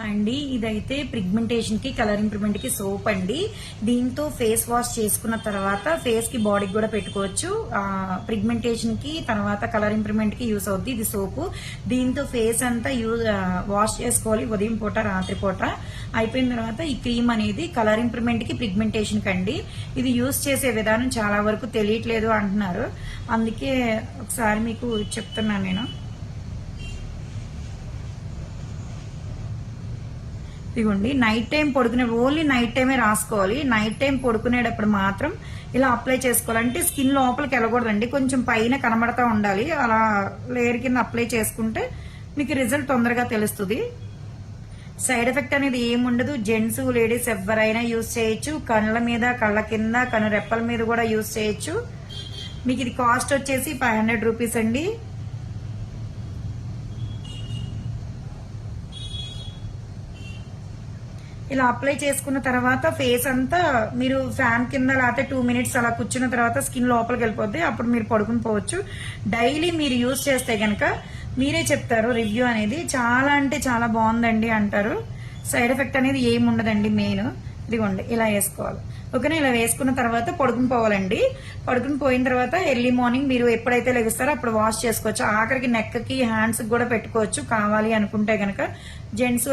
అండి ఇదైతే పిగ్మెంటేషన్ కి కలర్ ఇంప్రూవ్మెంట్ కి సోప్ అండి. దీంతో ఫేస్ వాష్ చేసుకున్న తర్వాత ఫేస్ కి బాడీకి కూడా పెట్టుకోవచ్చు. పిగ్మెంటేషన్ కి తర్వాత కలర్ ఇంప్రూవ్మెంట్ కి యూస్ అవుద్ది ఇది సోపు. దీంతో ఫేస్ అంతా వాష్ చేసుకోవాలి ఉదయం పూట రాత్రి పూట. అయిపోయిన తర్వాత ఈ క్రీమ్ అనేది కలర్ ఇంప్రూవ్మెంట్ కి పిగ్మెంటేషన్ కండి. ఇది యూస్ చేసే విధానం చాలా వరకు తెలియట్లేదు అంటున్నారు, అందుకే ఒకసారి మీకు చెప్తున్నాను నేను. ఇదిగోండి, నైట్ టైం పడుకునే ఓన్లీ నైట్ టైమే రాసుకోవాలి. నైట్ టైం పడుకునేటప్పుడు మాత్రం ఇలా అప్లై చేసుకోవాలంటే స్కిన్ లోపలికి వెళ్ళకూడదండి, కొంచెం పైన కనబడతా ఉండాలి. అలా లేయర్ కింద అప్లై చేసుకుంటే మీకు రిజల్ట్ తొందరగా తెలుస్తుంది. సైడ్ ఎఫెక్ట్ అనేది ఏముండదు. జెంట్స్ లేడీస్ ఎవరైనా యూజ్ చేయొచ్చు. కళ్ళ మీద, కళ్ళ కింద, కను రెప్పల మీద కూడా యూజ్ చేయొచ్చు. మీకు ఇది కాస్ట్ వచ్చేసి 500 రూపీస్ అండి. ఇలా అప్లై చేసుకున్న తర్వాత ఫేస్ అంతా మీరు ఫ్యాన్ కింద లేకపోతే 2 మినిట్స్ అలా కూర్చున్న తర్వాత స్కిన్ లోపలికి వెళ్ళిపోద్ది. అప్పుడు మీరు పడుకుని పోవచ్చు. డైలీ మీరు యూజ్ చేస్తే గనక మీరే చెప్తారు రివ్యూ అనేది. చాలా అంటే చాలా బాగుందండి అంటారు. సైడ్ ఎఫెక్ట్ అనేది ఏమి ఉండదండి. మెయిన్ ఇదిగోండి ఇలా వేసుకోవాలి. ఓకేనా, ఇలా వేసుకున్న తర్వాత పడుకుని పోవాలండి. పడుకుని పోయిన తర్వాత ఎర్లీ మార్నింగ్ మీరు ఎప్పుడైతే లెగుస్తారో అప్పుడు వాష్ చేసుకోవచ్చు. ఆఖరికి నెక్ కి హ్యాండ్స్ కూడా పెట్టుకోవచ్చు కావాలి అనుకుంటే గనక. జెంట్స్